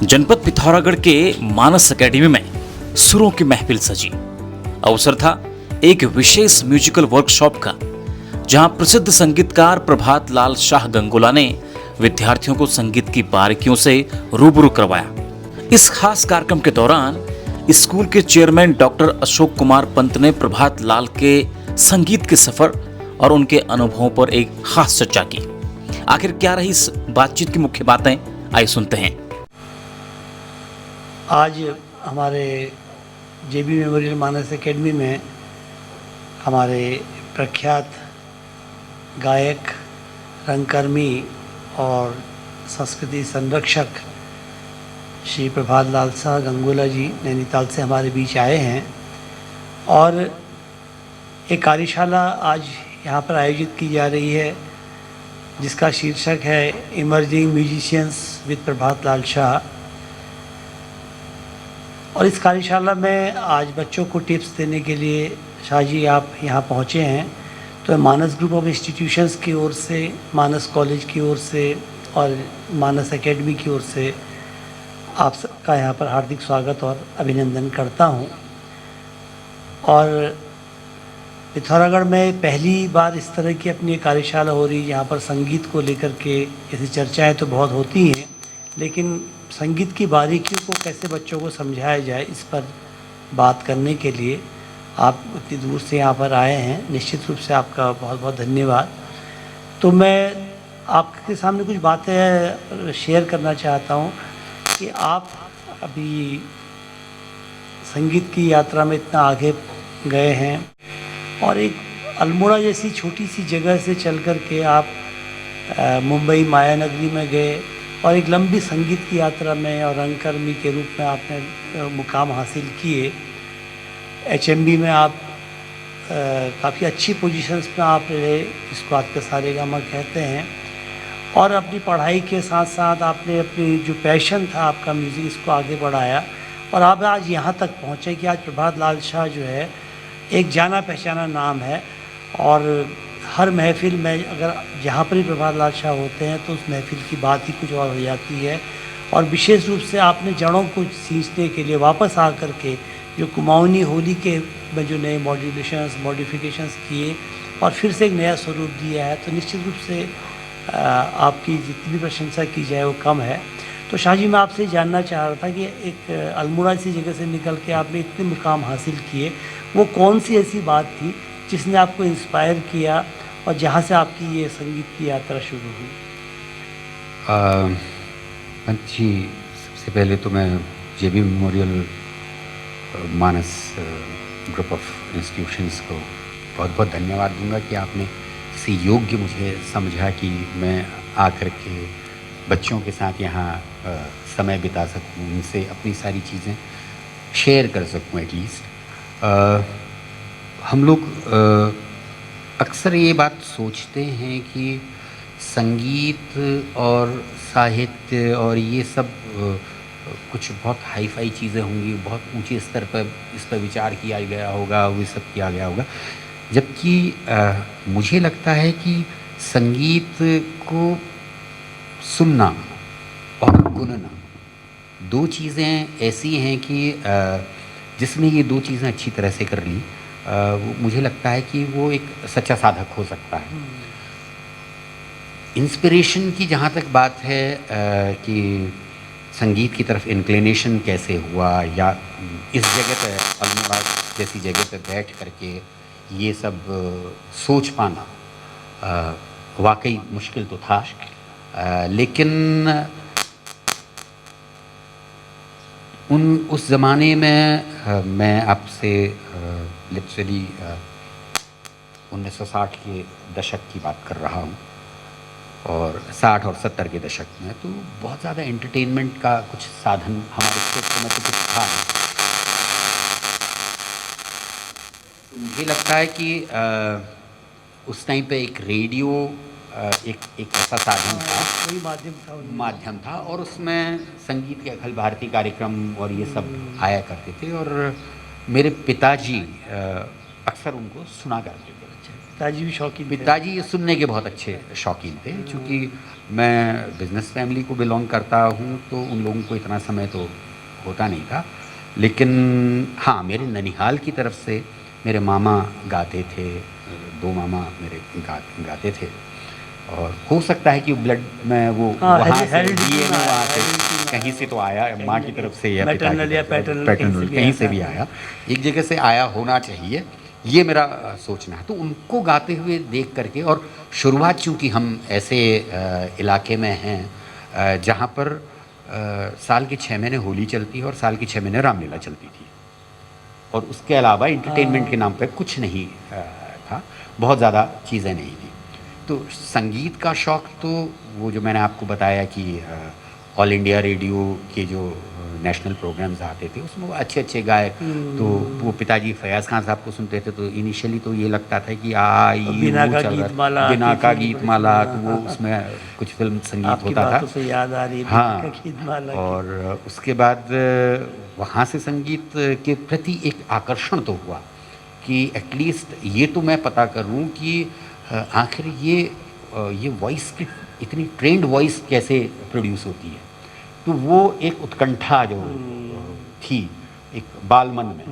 जनपद पिथौरागढ़ के मानस एकेडमी में सुरों की महफिल सजी। अवसर था एक विशेष म्यूजिकल वर्कशॉप का, जहां प्रसिद्ध संगीतकार प्रभात लाल शाह गंगोला ने विद्यार्थियों को संगीत की बारीकियों से रूबरू करवाया। इस खास कार्यक्रम के दौरान स्कूल के चेयरमैन डॉक्टर अशोक कुमार पंत ने प्रभात लाल के संगीत के सफर और उनके अनुभवों पर एक खास चर्चा की। आखिर क्या रही इस बातचीत की मुख्य बातें, आइए सुनते हैं। आज हमारे जेबी मेमोरियल मानस एकेडमी में हमारे प्रख्यात गायक, रंगकर्मी और संस्कृति संरक्षक श्री प्रभात लाल शाह गंगोला जी नैनीताल से हमारे बीच आए हैं और एक कार्यशाला आज यहाँ पर आयोजित की जा रही है, जिसका शीर्षक है इमर्जिंग म्यूजिशियंस विद प्रभात लाल शाह। और इस कार्यशाला में आज बच्चों को टिप्स देने के लिए शाह जी आप यहाँ पहुँचे हैं। तो मानस ग्रुप ऑफ इंस्टीट्यूशंस की ओर से, मानस कॉलेज की ओर से और मानस एकेडमी की ओर से आप सबका यहाँ पर हार्दिक स्वागत और अभिनंदन करता हूँ। और पिथौरागढ़ में पहली बार इस तरह की अपनी कार्यशाला हो रही है, यहाँ पर संगीत को लेकर के ऐसी चर्चाएँ तो बहुत होती हैं, लेकिन संगीत की बारीकियों को कैसे बच्चों को समझाया जाए, इस पर बात करने के लिए आप इतनी दूर से यहाँ पर आए हैं। निश्चित रूप से आपका बहुत बहुत धन्यवाद। तो मैं आपके सामने कुछ बातें शेयर करना चाहता हूँ कि आप अभी संगीत की यात्रा में इतना आगे गए हैं और एक अल्मोड़ा जैसी छोटी सी जगह से चल कर के आप मुंबई माया नगरी में गए और एक लंबी संगीत की यात्रा में और रंगकर्मी के रूप में आपने मुकाम हासिल किए। एचएमबी में आप काफ़ी अच्छी पोजीशंस में आप रहे, जिसको आज के सारेगामा कहते हैं। और अपनी पढ़ाई के साथ साथ आपने अपनी जो पैशन था आपका म्यूज़िक, इसको आगे बढ़ाया और आप आज यहाँ तक पहुँचे कि आज प्रभात लाल शाह जो है एक जाना पहचाना नाम है। और हर महफ़िल में अगर जहाँ पर ही प्रभात लाल शाह होते हैं तो उस महफ़िल की बात ही कुछ और हो जाती है। और विशेष रूप से आपने जड़ों को सींचने के लिए वापस आ कर के जो कुमाऊनी होली के में जो नए मॉडिफिकेशंस किए और फिर से एक नया स्वरूप दिया है, तो निश्चित रूप से आपकी जितनी भी प्रशंसा की जाए वो कम है। तो शाह जी, मैं आपसे जानना चाह रहा था कि एक अल्मोड़ा सी जगह से निकल के आपने इतने मुकाम हासिल किए, वो कौन सी ऐसी बात थी जिसने आपको इंस्पायर किया और जहाँ से आपकी ये संगीत की यात्रा शुरू हुई? पंत जी, सबसे पहले तो मैं JB memorial Manas group of institutions को बहुत बहुत धन्यवाद दूंगा कि आपने इसी योग्य मुझे समझा कि मैं आकर के बच्चों के साथ यहाँ समय बिता सकूँ, उनसे अपनी सारी चीज़ें शेयर कर सकूँ एटलीस्ट। हम लोग अक्सर ये बात सोचते हैं कि संगीत और साहित्य और ये सब कुछ बहुत हाई फाई चीज़ें होंगी, बहुत ऊंचे स्तर पर इस पर विचार किया गया होगा, वो सब किया गया होगा। जबकि मुझे लगता है कि संगीत को सुनना और गुनना दो चीज़ें ऐसी हैं कि जिसने ये दो चीज़ें अच्छी तरह से कर ली, मुझे लगता है कि वो एक सच्चा साधक हो सकता है। इंस्पिरेशन की जहाँ तक बात है कि संगीत की तरफ इंक्लिनेशन कैसे हुआ, या इस जगह पर अल्मोड़ा जैसी जगह पर बैठ करके ये सब सोच पाना वाकई मुश्किल तो था, लेकिन उस ज़माने में मैं आपसे लिटरली 1960 के दशक की बात कर रहा हूँ और 60 और 70 के दशक में तो बहुत ज़्यादा एंटरटेनमेंट का कुछ साधन हमारे क्षेत्र में तो कुछ था नहीं। मुझे लगता है कि उस टाइम पे एक रेडियो एक ऐसा साधन था, कोई माध्यम था और उसमें संगीत के अखिल भारतीय कार्यक्रम और ये सब आया करते थे। और मेरे पिताजी अक्सर उनको सुना करते थे। पिताजी भी शौकीन थे? पिताजी ये सुनने के बहुत अच्छे शौकीन थे। चूँकि मैं बिज़नेस फैमिली को बिलोंग करता हूँ तो उन लोगों को इतना समय तो होता नहीं था। लेकिन हाँ, मेरे ननिहाल की तरफ से मेरे मामा गाते थे, 2 मामा मेरे गाते थे। और हो सकता है कि ब्लड में वो हाँ, वहाँ से हेरिडिटी डीएनए में वहाँ आया, से हेरिडिटी में कहीं से तो आया, कहीं माँ ना की कहीं, तरफ से या मैटरनल या पिताजी पैटर्नल कहीं से भी आया, एक जगह से आया होना चाहिए, ये मेरा सोचना है। तो उनको गाते हुए देख करके, और शुरुआत चूँकि हम ऐसे इलाके में हैं जहाँ पर साल के 6 महीने होली चलती है और साल के 6 महीने रामलीला चलती थी, और उसके अलावा इंटरटेनमेंट के नाम पे कुछ नहीं था, बहुत ज़्यादा चीज़ें नहीं थी। तो संगीत का शौक़ तो वो जो मैंने आपको बताया कि ऑल इंडिया रेडियो के जो नेशनल प्रोग्राम्स आते थे उसमें वो अच्छे अच्छे गायक, तो वो पिताजी फयाज़ खान साहब को सुनते थे, तो इनिशियली तो ये लगता था कि बिना वो का चल गीतमाला रहा, बिना आती का थी, गीतमाला, हाँ, तो वो हाँ, उसमें कुछ फिल्म संगीत आपकी होता था। बातों से याद आ रही है हाँ, बिना का गीतमाला की। और उसके बाद वहाँ से संगीत के प्रति एक आकर्षण तो हुआ कि एटलीस्ट ये तो मैं पता करूँ कि आखिर ये वॉइस की इतनी ट्रेंड वॉइस कैसे प्रोड्यूस होती है। तो वो एक उत्कंठा जो थी एक बाल मन में,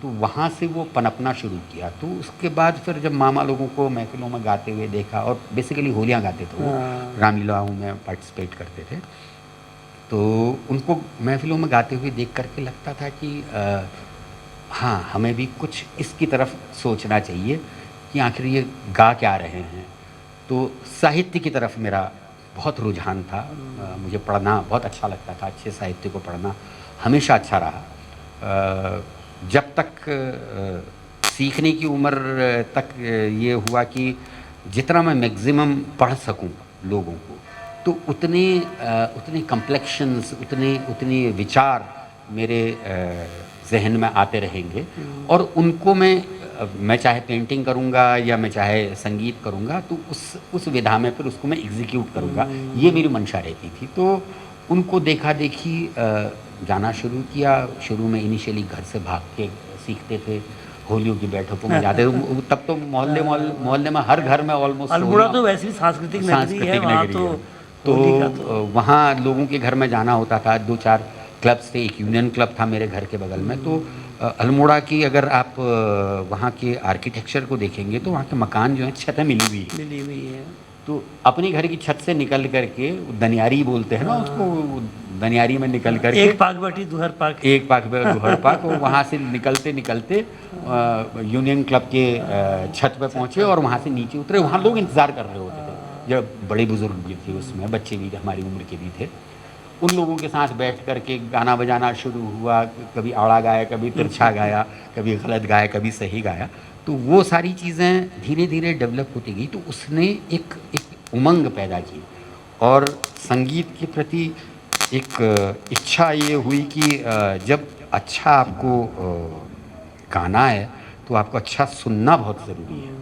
तो वहाँ से वो पनपना शुरू किया। तो उसके बाद फिर जब मामा लोगों को महफिलों में गाते हुए देखा, और बेसिकली होलियाँ गाते थे वो, रामलीलाओं में पार्टिसिपेट करते थे, तो उनको महफिलों में गाते हुए देख करके लगता था कि हाँ, हमें भी कुछ इसकी तरफ सोचना चाहिए कि आखिर ये गा क्या रहे हैं। तो साहित्य की तरफ मेरा बहुत रुझान था। मुझे पढ़ना बहुत अच्छा लगता था, अच्छे साहित्य को पढ़ना हमेशा अच्छा रहा। जब तक सीखने की उम्र तक ये हुआ कि जितना मैं मैक्सिमम पढ़ सकूं लोगों को, तो उतने कम्प्लेक्शंस, उतने विचार मेरे जहन में आते रहेंगे, और उनको मैं चाहे पेंटिंग करूँगा या मैं चाहे संगीत करूँगा, तो उस विधा में फिर उसको मैं एग्जीक्यूट करूँगा, ये मेरी मंशा रहती थी। तो उनको देखा देखी जाना शुरू किया। शुरू में इनिशियली घर से भाग के सीखते थे, होलियों की बैठकों में जाते थे। तब तो मोहल्ले में हर घर में ऑलमोस्ट अल्मोड़ा तो वैसे भी सांस्कृतिक नगरी है, वहाँ तो होली का तो वहाँ लोगों के घर में जाना होता था। 2-4 क्लब्स थे, एक यूनियन क्लब था मेरे घर के बगल में। तो अल्मोड़ा की अगर आप वहाँ के आर्किटेक्चर को देखेंगे तो वहाँ के मकान जो हैं छतें मिली हुई है। तो अपने घर की छत से निकल करके, दनियारी बोलते हैं ना उसको, दनियारी में निकल करके एक पाक बटी दुहर पाक और वहाँ से निकलते यूनियन क्लब के छत पे पहुँचे और वहाँ से नीचे उतरे। वहाँ लोग इंतज़ार कर रहे होते थे, जब बड़े बुजुर्ग भी थे उसमें, बच्चे भी हमारी उम्र के भी थे। उन लोगों के साथ बैठ कर के गाना बजाना शुरू हुआ। कभी आड़ा गाया, कभी तिरछा गाया, कभी गलत गाया, कभी सही गाया। तो वो सारी चीज़ें धीरे धीरे डेवलप होती गई। तो उसने एक उमंग पैदा की, और संगीत के प्रति एक इच्छा ये हुई कि जब अच्छा आपको गाना है तो आपको अच्छा सुनना बहुत ज़रूरी है।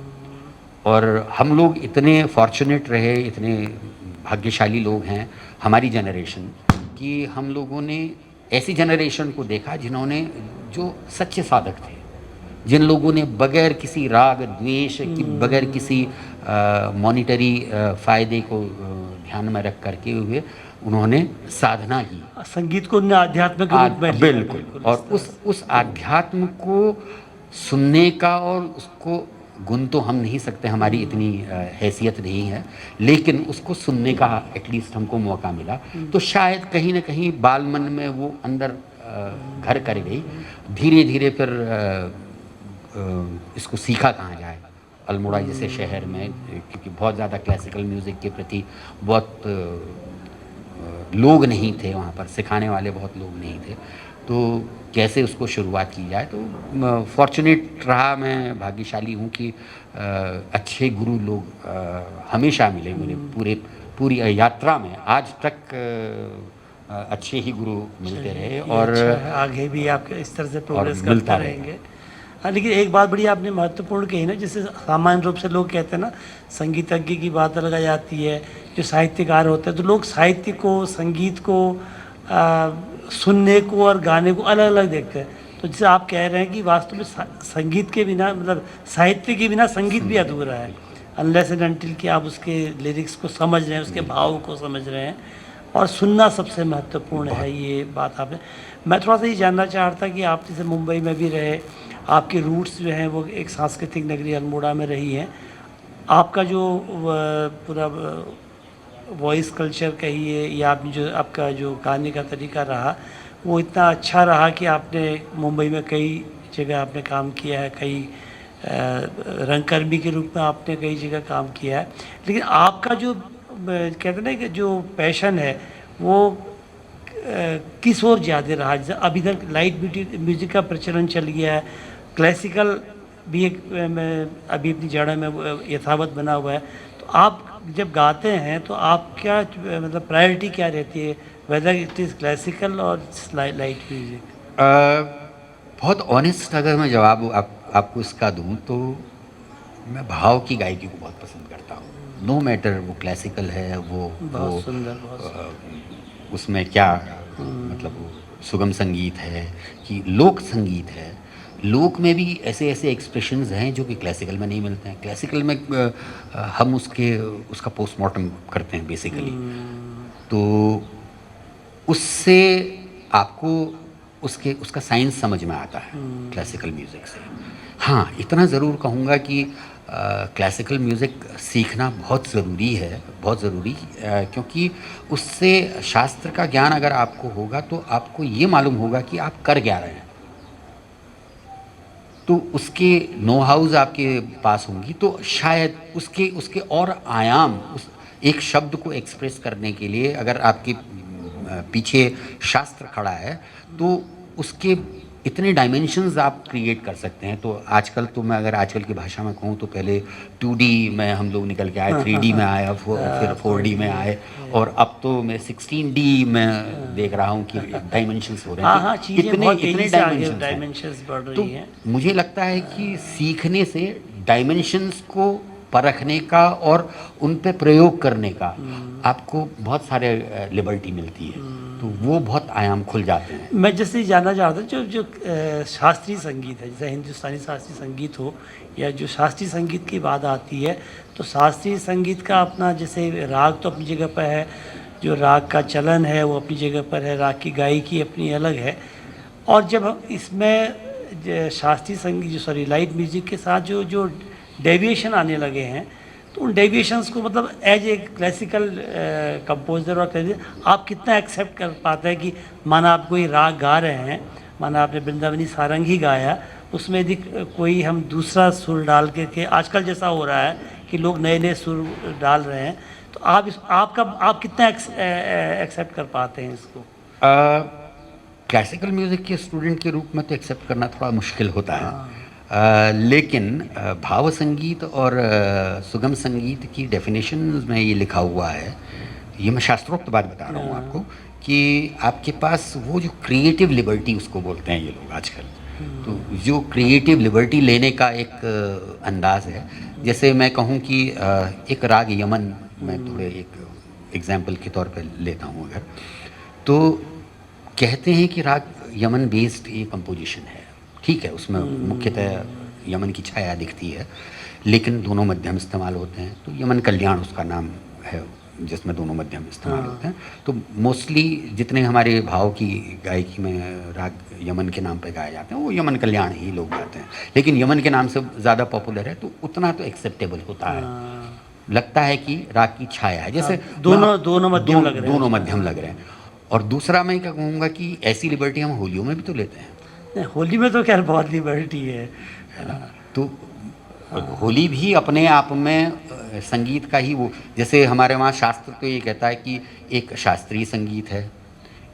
और हम लोग इतने फॉर्चुनेट रहे, इतने भाग्यशाली लोग हैं हमारी जनरेशन, कि हम लोगों ने ऐसी जनरेशन को देखा जिन्होंने, जो सच्चे साधक थे, जिन लोगों ने बगैर किसी राग द्वेष की, बगैर किसी मॉनिटरी फ़ायदे को ध्यान में रख करके हुए उन्होंने साधना की, संगीत को आध्यात्म के रूप में लिया। बिल्कुल। और उस आध्यात्म को सुनने का, और उसको गुण तो हम नहीं सकते, हमारी इतनी हैसियत नहीं है, लेकिन उसको सुनने का एटलीस्ट हमको मौका मिला। तो शायद कहीं ना कहीं बाल मन में वो अंदर घर कर गई। धीरे धीरे फिर इसको सीखा कहाँ जाए, अल्मोड़ा जैसे शहर में, क्योंकि बहुत ज़्यादा क्लासिकल म्यूज़िक के प्रति बहुत लोग नहीं थे वहाँ पर, सिखाने वाले बहुत लोग नहीं थे। तो कैसे उसको शुरुआत की जाए, तो फॉर्चुनेट रहा, मैं भाग्यशाली हूँ कि अच्छे गुरु लोग हमेशा मिले मेरे पूरी यात्रा में। आज तक अच्छे ही गुरु मिलते रहे, और अच्छा, आगे भी आप इस तरह से प्रोग्रेस करते रहेंगे। हाँ, लेकिन एक बात बड़ी आपने महत्वपूर्ण कही ना, जैसे सामान्य रूप से लोग कहते हैं ना, संगीतज्ञ की बात लगाई जाती है, जो साहित्यकार होते हैं, तो लोग साहित्य को, संगीत को, सुनने को और गाने को अलग अलग देखते हैं। तो तो जैसे आप कह रहे हैं कि वास्तव में संगीत के बिना, मतलब साहित्य के बिना संगीत भी अधूरा है, अनलेस एंड अनटिल कि आप उसके लिरिक्स को समझ रहे हैं, उसके भाव को समझ रहे हैं, और सुनना सबसे महत्वपूर्ण है। ये बात आपने, मैं थोड़ा सा ये जानना चाह रहा था कि आप जैसे मुंबई में भी रहे, आपके रूट्स जो हैं वो एक सांस्कृतिक नगरी अल्मोड़ा में रही हैं, आपका जो पूरा वॉइस कल्चर कहिए या आप जो आपका जो गाने का तरीका रहा वो इतना अच्छा रहा कि आपने मुंबई में कई जगह आपने काम किया है, कई रंगकर्मी के रूप में आपने कई जगह काम किया है, लेकिन आपका जो कहते हैं ना कि जो पैशन है वो किस ओर ज़्यादा रहा? जैसे अब इधर लाइट म्यूजिक का प्रचलन चल गया है, क्लासिकल भी एक अभी अपनी जड़ में यथावत बना हुआ है, तो आप जब गाते हैं तो आप क्या मतलब प्रायोरिटी क्या रहती है, वेदर इट इज़ क्लासिकल और लाइट म्यूजिक? बहुत ऑनेस्ट अगर मैं जवाब आपको इसका दूं तो मैं भाव की गायकी को बहुत पसंद करता हूँ। नो मैटर वो क्लासिकल है, बहुत सुंदर, बहुत सुंदर। उसमें क्या मतलब वो सुगम संगीत है कि लोक संगीत है। लोक में भी ऐसे ऐसे एक्सप्रेशंस हैं जो कि क्लासिकल में नहीं मिलते हैं। क्लासिकल में हम उसका पोस्टमार्टम करते हैं बेसिकली, तो उससे आपको उसका साइंस समझ में आता है क्लासिकल म्यूज़िक से। हाँ, इतना ज़रूर कहूँगा कि क्लासिकल म्यूज़िक सीखना बहुत ज़रूरी है, बहुत ज़रूरी, क्योंकि उससे शास्त्र का ज्ञान अगर आपको होगा तो आपको ये मालूम होगा कि आप कर क्या रहे हैं, तो उसके नो हाउस आपके पास होंगी, तो शायद उसके और आयाम, उस एक शब्द को एक्सप्रेस करने के लिए अगर आपके पीछे शास्त्र खड़ा है तो उसके इतने डायमेंशंस आप क्रिएट कर सकते हैं। तो आजकल तो मैं अगर आजकल की भाषा में कहूँ तो पहले 2D में हम लोग निकल के आए, 3D में आए, फिर 4D में आए, और अब तो मैं 16D में देख रहा हूँ कि डायमेंशंस हो रहे हैं। हाँ, इतने डायमेंशंस बढ़ तो रही हैं। मुझे लगता है कि सीखने से डायमेंशंस को परखने का और उन पे प्रयोग करने का आपको बहुत सारे लिबर्टी मिलती है, तो वो बहुत आयाम खुल जाते हैं। मैं जैसे जानना चाह रहा था जो शास्त्रीय संगीत है, जैसे हिंदुस्तानी शास्त्रीय संगीत हो या जो शास्त्रीय संगीत की बात आती है, तो शास्त्रीय संगीत का अपना जैसे राग तो अपनी जगह पर है, जो राग का चलन है वो अपनी जगह पर है, राग की गायकी अपनी अलग है, और जब इसमें शास्त्रीय संगीत लाइट म्यूजिक के साथ जो डेविएशन आने लगे हैं, तो उन डेविएशंस को मतलब एज ए क्लासिकल कंपोजर और आप कितना एक्सेप्ट कर पाते हैं कि माना आप कोई राग गा रहे हैं, माना आपने वृंदावनी सारंगी गाया, उसमें यदि कोई हम दूसरा सुर डाल के आजकल जैसा हो रहा है कि लोग नए नए सुर डाल रहे हैं, तो आप कितना एक्सेप्ट कर पाते हैं इसको? क्लासिकल म्यूज़िक के स्टूडेंट के रूप में तो एक्सेप्ट करना थोड़ा मुश्किल होता है। लेकिन भाव संगीत और सुगम संगीत की डेफिनेशन में ये लिखा हुआ है, ये मैं शास्त्रोक्त बात बता रहा हूँ आपको, कि आपके पास वो जो क्रिएटिव लिबर्टी उसको बोलते हैं ये लोग आजकल, तो जो क्रिएटिव लिबर्टी लेने का एक अंदाज़ है। जैसे मैं कहूँ कि एक राग यमन, मैं थोड़े एक एग्जाम्पल के तौर पर लेता हूँ अगर, तो कहते हैं कि राग यमन बेस्ड ये कंपोजिशन है, ठीक है, उसमें मुख्यतः यमन की छाया दिखती है, लेकिन दोनों मध्यम इस्तेमाल होते हैं, तो यमन कल्याण उसका नाम है जिसमें दोनों मध्यम इस्तेमाल होते हैं। तो मोस्टली जितने हमारे भाव की गायकी में राग यमन के नाम पे गाए जाते हैं वो यमन कल्याण ही लोग गाते हैं, लेकिन यमन के नाम से ज़्यादा पॉपुलर है तो उतना तो एक्सेप्टेबल होता है, लगता है कि राग की छाया है, जैसे दोनों मध्यम लग रहे हैं। दोनों मध्यम लग रहे हैं। और दूसरा मैं क्या कहूँगा कि ऐसी लिबर्टी हम होलियों में भी तो लेते हैं। होली में तो खैर बहुत लिबर्टी है ना, तो होली भी अपने आप में संगीत का ही वो, जैसे हमारे वहाँ शास्त्र तो ये कहता है कि एक शास्त्रीय संगीत है,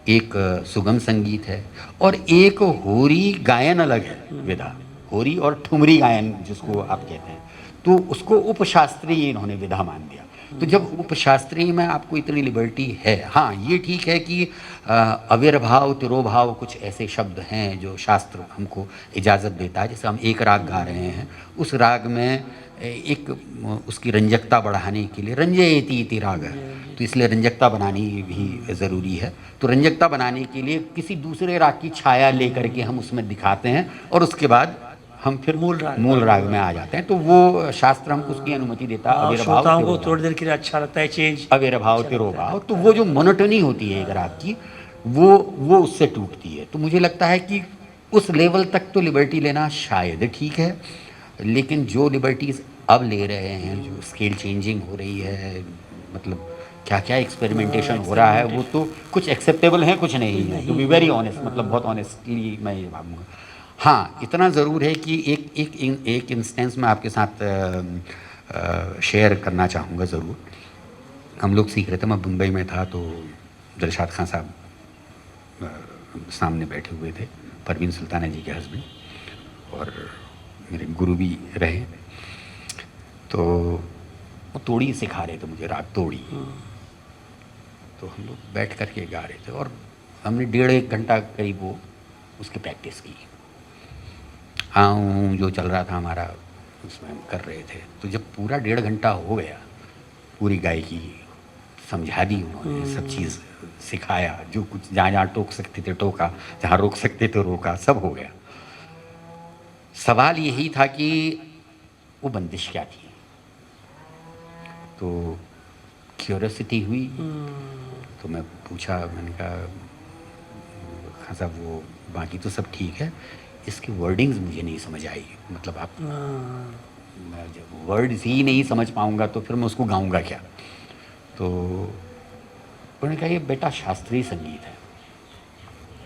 एक सुगम संगीत है, और एक होरी गायन अलग है विधा, होरी और ठुमरी गायन जिसको आप कहते हैं, तो उसको उपशास्त्रीय इन्होंने विधा मान दिया। तो जब उपशास्त्रीय में आपको इतनी लिबर्टी है, हाँ ये ठीक है कि अविर्भाव तिरोभाव कुछ ऐसे शब्द हैं जो शास्त्र हमको इजाज़त देता है। जैसे हम एक राग गा रहे हैं, उस राग में एक उसकी रंजकता बढ़ाने के लिए रंजयति इति राग है, तो इसलिए रंजकता बनानी भी ज़रूरी है। तो रंजकता बनाने के लिए किसी दूसरे राग की छाया लेकर के हम उसमें दिखाते हैं और उसके बाद हम फिर मूल राग में आ जाते हैं। तो वो शास्त्र हमको उसकी अनुमति देता है। अविर्भाव श्रोताओं को तिरोभाव, थोड़ी देर के लिए अच्छा लगता है चेंज। अविर्भाव तिरोभाव, तो वो जो मोनोटनी होती है एक राग की, वो उससे टूटती है। तो मुझे लगता है कि उस लेवल तक तो लिबर्टी लेना शायद ठीक है, लेकिन जो लिबर्टीज़ अब ले रहे हैं, जो स्केल चेंजिंग हो रही है, मतलब क्या क्या एक्सपेरिमेंटेशन हो रहा है, वो तो कुछ एक्सेप्टेबल है, कुछ नहीं है। टू बी वेरी ऑनेस्ट, मतलब बहुत ऑनेस्टली मैं ये भावूँगा। हाँ, इतना ज़रूर है कि एक इंस्टेंस मैं आपके साथ शेयर करना चाहूँगा ज़रूर। हम लोग सीख रहे थे, मैं मुंबई में था, तो दिलशाद खान साहब सामने बैठे हुए थे, परवीन सुल्ताना जी के हस्बैंड, और मेरे गुरु भी रहे। तो वो तोड़ी सिखा रहे थे मुझे, राग तोड़ी। तो हम लोग बैठ कर के गा रहे थे और हमने 1.5 घंटा करीब वो उसकी प्रैक्टिस की। हाँ, जो चल रहा था हमारा उसमें हम कर रहे थे। तो जब पूरा 1.5 घंटा हो गया, पूरी गायकी समझा दी उन्होंने, सब चीज़ सिखाया, जो कुछ जहाँ जहाँ टोक सकते थे टोका, जहाँ रोक सकते थे रोका, सब हो गया। सवाल यही था कि वो बंदिश क्या थी। तो क्यूरियोसिटी हुई, तो मैं पूछा, मैंने कहा हाँ साहब, वो बाकी तो सब ठीक है, इसकी वर्डिंग्स मुझे नहीं समझ आई। मतलब आप, मैं जब वर्ड्स ही नहीं समझ पाऊँगा तो फिर मैं उसको गाऊँगा क्या। तो उन्होंने कहा, ये बेटा शास्त्रीय संगीत है,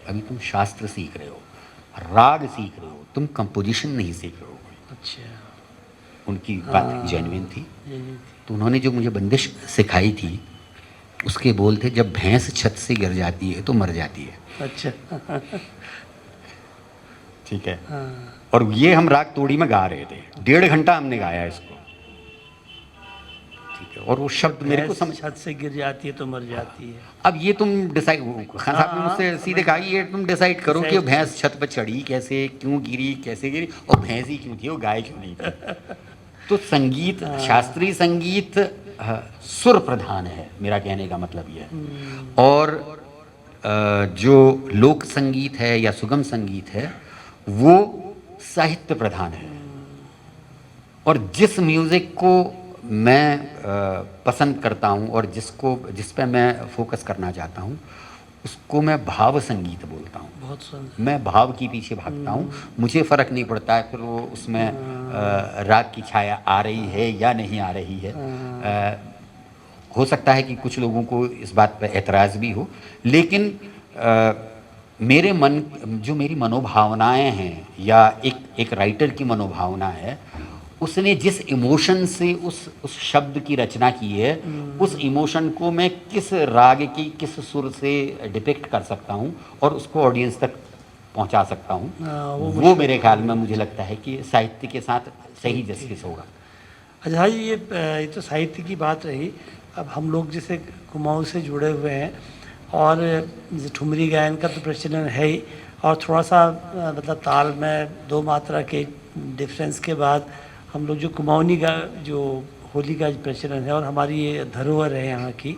अभी तुम शास्त्र सीख रहे हो, राग सीख रहे हो, तुम कंपोजिशन नहीं सीख रहे हो। अच्छा, उनकी बात जेन्युइन थी। तो उन्होंने जो मुझे बंदिश सिखाई थी, उसके बोल थे, जब भैंस छत से गिर जाती है तो मर जाती है। अच्छा। ठीक है। और ये हम राग तोड़ी में गा रहे थे, 1.5 घंटा हमने गाया इसको। ठीक है। और वो शब्द मेरे को समझ, छत से गिर जाती है तो मर जाती है। अब ये तुम डिसाइड, खान साहब ने मुझसे सीधे कहा, ये तुम डिसाइड करो कि भैंस छत पर चढ़ी कैसे, क्यों गिरी, कैसे गिरी, और भैंस ही क्यों थी, वो गाय क्यों नहीं थी। तो संगीत, शास्त्रीय संगीत सुर प्रधान है, मेरा कहने का मतलब ये है। और जो लोक संगीत है या सुगम संगीत है, वो साहित्य प्रधान है। और जिस म्यूज़िक को मैं पसंद करता हूँ और जिस पे मैं फोकस करना चाहता हूँ, उसको मैं भाव संगीत बोलता हूँ। बहुत सुंदर। मैं भाव के पीछे भागता हूँ, मुझे फ़र्क नहीं पड़ता है फिर वो उसमें राग की छाया आ रही है या नहीं आ रही है। हो सकता है कि कुछ लोगों को इस बात पर एतराज़ भी हो, लेकिन मेरे मन, जो मेरी मनोभावनाएं हैं या एक राइटर की मनोभावना है, उसने जिस इमोशन से उस शब्द की रचना की है, उस इमोशन को मैं किस राग की किस सुर से डिपिक्ट कर सकता हूँ और उसको ऑडियंस तक पहुँचा सकता हूँ, वो मेरे ख्याल में, मुझे लगता है कि साहित्य के साथ सही जस्टिस होगा। अच्छा जी, ये तो साहित्य की बात रही। अब हम लोग जैसे कुमाऊँ से जुड़े हुए हैं, और जैसे ठुमरी गायन का तो प्रचलन है ही, और थोड़ा सा मतलब ताल में 2 मात्रा के डिफरेंस के बाद हम लोग जो कुमाऊनी का जो होली का प्रचलन है, और हमारी ये धरोहर है यहाँ की,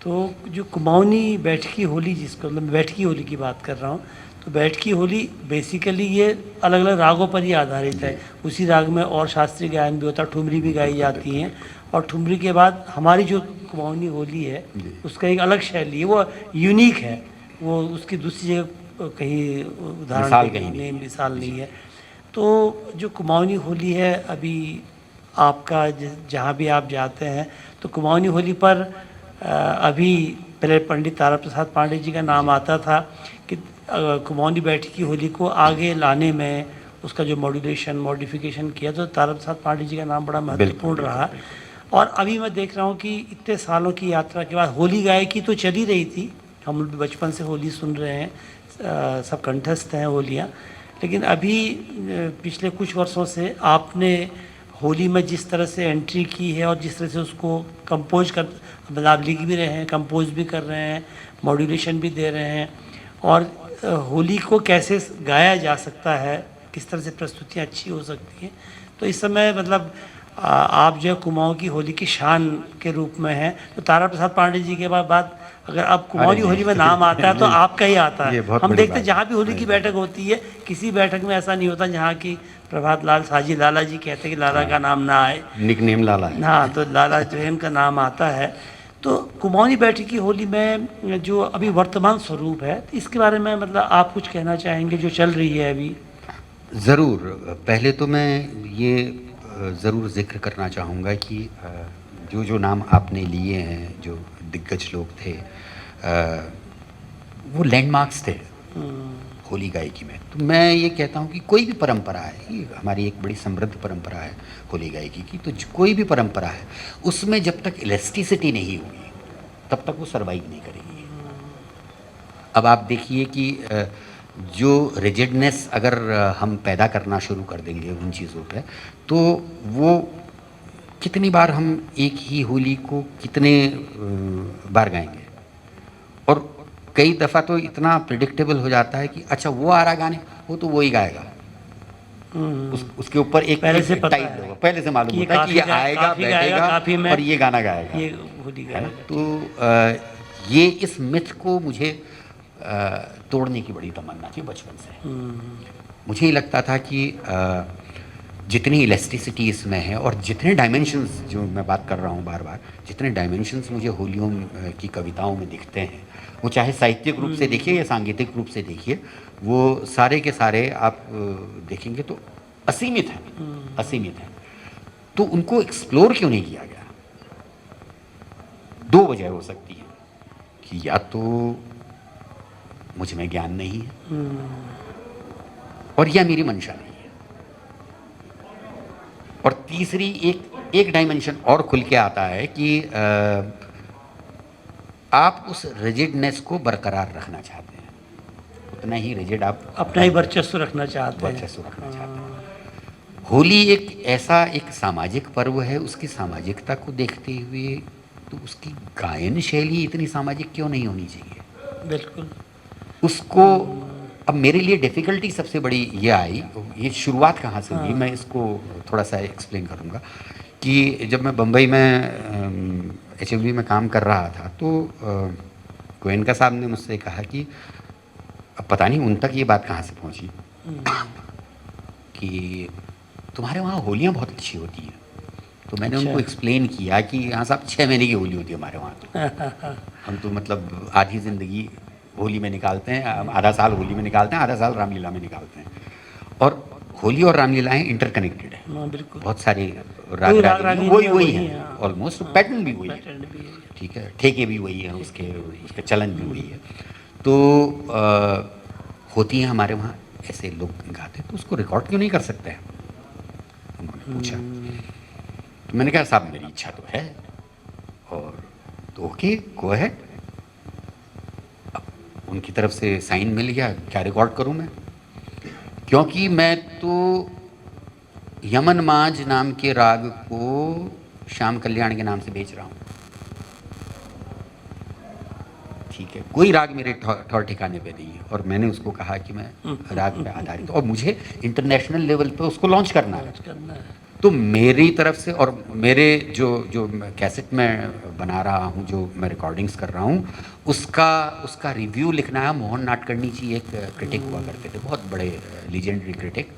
तो जो कुमाऊनी बैठकी होली, जिसको मतलब बैठकी होली की बात कर रहा हूँ, तो बैठकी होली बेसिकली ये अलग अलग रागों पर ही आधारित है। उसी राग में और शास्त्रीय गायन भी होता है, ठुमरी भी गाई जाती हैं, और ठुमरी के बाद हमारी जो कुमाऊनी होली है उसका एक अलग शैली है, वो यूनिक है, वो उसकी दूसरी जगह कहीं उदाहरण नहीं, मिसाल नहीं है। तो जो कुमाऊनी होली है, अभी आपका जहाँ भी आप जाते हैं तो कुमाऊनी होली पर अभी पहले पंडित तारा प्रसाद पांडे जी का नाम आता था कि कुमाऊनी बैठकी होली को आगे लाने में उसका जो मॉडिफिकेशन किया, तो तारा प्रसाद पांडे जी का नाम बड़ा महत्वपूर्ण रहा। और अभी मैं देख रहा हूँ कि इतने सालों की यात्रा के बाद होली गायकी तो चली रही थी, हम लोग बचपन से होली सुन रहे हैं, सब कंठस्थ हैं होलियाँ, लेकिन अभी पिछले कुछ वर्षों से आपने होली में जिस तरह से एंट्री की है और जिस तरह से उसको कंपोज कर, मतलब आप लिख भी रहे हैं, कंपोज भी कर रहे हैं, मॉड्यूलेशन भी दे रहे हैं, और होली को कैसे गाया जा सकता है, किस तरह से प्रस्तुतियाँ अच्छी हो सकती हैं। तो इस समय मतलब आप जो है कुमाऊँ की होली की शान के रूप में हैं। तो तारा प्रसाद पांडे जी के बाद अगर अब कुमाऊँ की अरे होली में नहीं, नाम आता है तो नहीं, आपका ही आता ये है। बहुत हम बड़ी देखते हैं बात जहाँ है। भी होली की नहीं, बैठक होती है, किसी बैठक में ऐसा नहीं होता जहाँ की प्रभात लाल साजी लाला जी कहते हैं कि लाला का नाम ना आए। निकनेम लाला है। हाँ, तो लाला जो है उनका नाम आता है। तो कुमाऊनी बैठक की होली में जो अभी वर्तमान स्वरूप है, तो इसके बारे में मतलब आप कुछ कहना चाहेंगे जो चल रही है अभी? ज़रूर। पहले तो मैं ये ज़रूर ज़िक्र करना चाहूँगा कि जो जो नाम आपने लिए हैं, जो दिग्गज लोग थे, वो लैंडमार्क्स थे होली गायकी में। तो मैं ये कहता हूँ कि कोई भी परंपरा है, ये हमारी एक बड़ी समृद्ध परंपरा है होली गायकी की, तो कोई भी परंपरा है उसमें जब तक इलास्टिसिटी नहीं होगी तब तक वो सर्वाइव नहीं करेगी। अब आप देखिए कि जो रिजिडनेस अगर हम पैदा करना शुरू कर देंगे उन चीज़ों पे, तो वो कितनी बार हम एक ही होली को कितने बार गाएंगे, और कई दफ़ा तो इतना प्रिडिक्टेबल हो जाता है कि अच्छा वो आ रहा गाने, वो तो वो ही गाएगा। उसके ऊपर एक पहले से पता टाइप है पहले से मालूम कि ये होता है कि ये काफ़ी आएगा, काफ़ी गाएगा, बैठेगा काफ़ी में और ये गाना गाएगा, ये होली है ना। गाएगा। तो ये इस मिथ को मुझे तोड़ने की बड़ी तमन्ना थी बचपन से। मुझे ही लगता था कि जितनी इलास्टिसिटी इसमें है और जितने डायमेंशंस, जो मैं बात कर रहा हूँ बार बार, जितने डायमेंशंस मुझे होलियों की कविताओं में दिखते हैं, वो चाहे साहित्यिक रूप से देखिए या सांगीतिक रूप से देखिए, वो सारे के सारे आप देखेंगे तो असीमित हैं, असीमित हैं। तो उनको एक्सप्लोर क्यों नहीं किया गया? दो वजह हो सकती है कि या तो मुझ में ज्ञान नहीं है और या मेरी मंशा नहीं है, और तीसरी एक डायमेंशन और खुल के आता है कि आप उस रिजिडनेस को बरकरार रखना चाहते हैं, उतना ही रिजिड आप अपना ही वर्चस्व रखना चाहते हैं। वर्चस्व रखना चाहते हैं। होली एक ऐसा एक सामाजिक पर्व है, उसकी सामाजिकता को देखते हुए तो उसकी गायन शैली इतनी सामाजिक क्यों नहीं होनी चाहिए? बिल्कुल। उसको अब मेरे लिए डिफ़िकल्टी सबसे बड़ी ये आई, ये शुरुआत कहाँ से हुई, मैं इसको थोड़ा सा एक्सप्लेन करूँगा। कि जब मैं बम्बई में HMV में काम कर रहा था, तो गोयनका साहब ने मुझसे कहा कि अब पता नहीं उन तक ये बात कहाँ से पहुँची कि तुम्हारे वहाँ होलियाँ बहुत अच्छी होती हैं। तो मैंने अच्छा। उनको एक्सप्लेन किया कि यहाँ साहब 6 महीने की होली होती है हमारे वहाँ तो हम तो मतलब आधी ज़िंदगी होली में निकालते हैं, आधा साल होली में निकालते हैं, आधा साल रामलीला में निकालते हैं। और होली और रामलीलाएँ इंटरकनेक्टेड है, हाँ, बिल्कुल। बहुत सारे कोई राग राग रागिनी वही है, है, हाँ। ऑलमोस्ट पैटर्न भी वही है, पैटर्न भी है। ठीक है, ठेके भी वही है, उसके चलन भी वही है। तो होती हैं हमारे वहाँ, ऐसे लोग गाते, तो उसको रिकॉर्ड क्यों नहीं कर सकते हैं? उन्होंने पूछा। तो मैंने कहा साहब मेरी इच्छा तो है, और तो ओके गो अहेड। अब उनकी तरफ से साइन मिल गया, क्या रिकॉर्ड करूं मैं, क्योंकि मैं तो यमन माज नाम के राग को श्याम कल्याण के नाम से बेच रहा हूं, ठीक है, कोई राग मेरे ठौर ठिकाने पे नहीं है, और मैंने उसको कहा कि मैं राग पे आधारित, और मुझे इंटरनेशनल लेवल पे उसको लॉन्च करना है। करना है। तो मेरी तरफ से, और मेरे जो कैसेट में बना रहा हूँ, जो मैं रिकॉर्डिंग्स कर रहा हूँ, उसका रिव्यू लिखना है। मोहन नाडकर्णी जी एक क्रिटिक हुआ करते थे, बहुत बड़े लीजेंडरी क्रिटिक,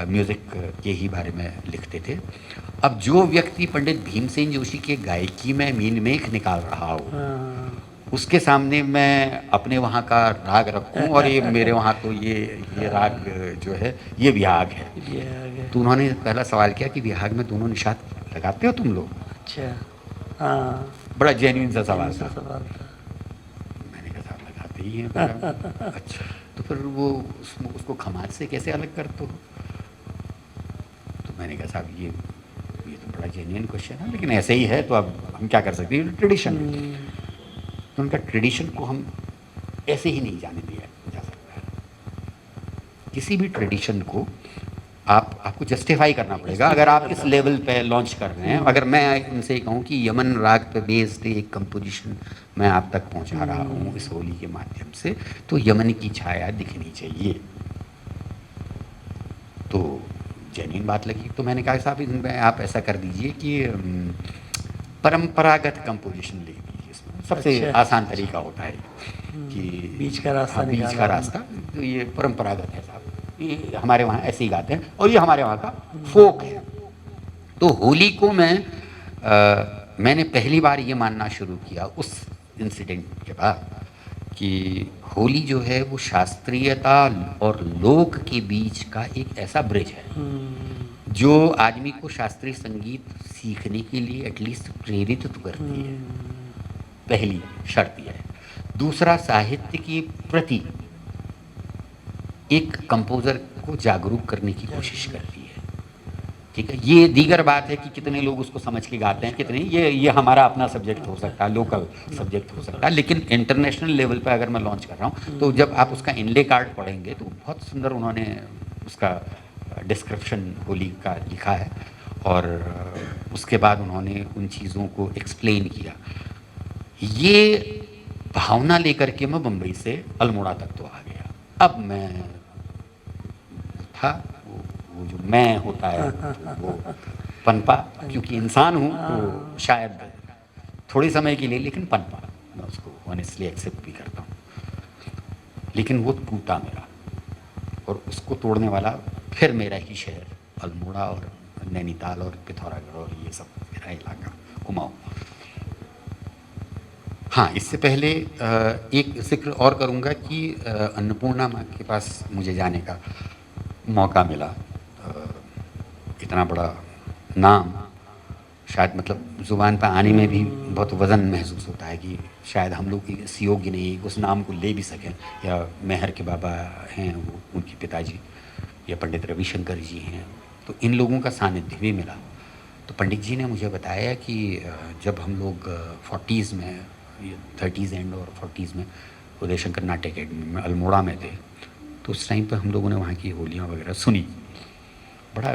म्यूज़िक के ही बारे में लिखते थे। अब जो व्यक्ति पंडित भीमसेन जोशी के गायकी में मीनमेख निकाल रहा हो, हाँ, उसके सामने मैं अपने वहाँ का राग रखूँ, और ये मेरे वहाँ तो ये राग जो है ये विहाग है। ये आ गया। तो उन्होंने पहला सवाल किया कि विहाग में दोनों निषाद लगाते हो तुम लोग? अच्छा, हाँ। बड़ा जेन्युइन सा सवाल था। सवाल था। मैंने कहा साहब लगाते ही हैं। फिर अच्छा, तो फिर वो उसको खमाज से कैसे अलग करते हो? तो मैंने कहा साहब ये तो बड़ा जेन्युइन क्वेश्चन है, लेकिन ऐसे ही है, तो अब हम क्या कर सकते हैं, ट्रेडिशन है। तो उनका ट्रेडिशन को हम ऐसे ही नहीं जाने दिया जा सकता है। किसी भी ट्रेडिशन को आपको जस्टिफाई करना पड़ेगा अगर आप इस लेवल पे लॉन्च कर रहे हैं। अगर मैं उनसे कहूँ कि यमन राग पे बेस्ड एक कंपोजिशन मैं आप तक पहुंचा रहा हूँ इस होली के माध्यम से, तो यमन की छाया दिखनी चाहिए। तो जेन्युइन बात लगी, तो मैंने कहा साहब इनमें आप ऐसा कर दीजिए कि परंपरागत कंपोजिशन ले लीजिए। इसमें सबसे अच्छा। आसान तरीका होता है कि बीच का रास्ता हाँ, बीच निकाला का रास्ता, तो ये परंपरागत है साहब, ये हमारे वहाँ ऐसे ही गाते हैं और ये हमारे वहाँ का फोक है। तो होली को मैंने पहली बार ये मानना शुरू किया उस इंसिडेंट के बाद कि होली जो है वो शास्त्रीयता और लोक के बीच का एक ऐसा ब्रिज है जो आदमी को शास्त्रीय संगीत सीखने के लिए एटलीस्ट प्रेरित तो करती है। पहली शर्त यह है। दूसरा, साहित्य के प्रति एक कंपोजर को जागरूक करने की कोशिश करती है। ठीक है, ये दीगर बात है कि कितने लोग उसको समझ के गाते हैं, कितने, ये हमारा अपना सब्जेक्ट हो सकता है, लोकल सब्जेक्ट हो सकता है, लेकिन इंटरनेशनल लेवल पे अगर मैं लॉन्च कर रहा हूँ तो जब आप उसका इनले कार्ड पढ़ेंगे तो बहुत सुंदर उन्होंने उसका डिस्क्रिप्शन होली का लिखा है और उसके बाद उन्होंने उन चीज़ों को एक्सप्लेन किया। ये भावना लेकर के मैं बम्बई से अल्मोड़ा तक तो आ गया। अब मैं था वो जो मैं होता है वो पनपा, क्योंकि इंसान हूँ तो शायद थोड़े समय के लिए, लेकिन पनपा, मैं उसको ऑनेस्टली एक्सेप्ट भी करता हूँ। लेकिन वो टूटा मेरा, और उसको तोड़ने वाला फिर मेरा ही शहर अल्मोड़ा और नैनीताल और पिथौरागढ़ और ये सब मेरा इलाका कुमाऊँ। हाँ, इससे पहले एक जिक्र और करूँगा कि अन्नपूर्णा माँ के पास मुझे जाने का मौका मिला। इतना बड़ा नाम, शायद मतलब ज़ुबान पर आने में भी बहुत वज़न महसूस होता है कि शायद हम लोग इस योग्य नहीं उस नाम को ले भी सकें। या मेहर के बाबा हैं वो, उनके पिताजी, या पंडित रविशंकर जी हैं, तो इन लोगों का सानिध्य भी मिला। तो पंडित जी ने मुझे बताया कि जब हम लोग 40s में, 30s एंड और 40s में उदय शंकर नाट्य अकेडमी में अल्मोड़ा में थे, तो उस टाइम पे हम लोगों ने वहाँ की होलियाँ वगैरह सुनी। बड़ा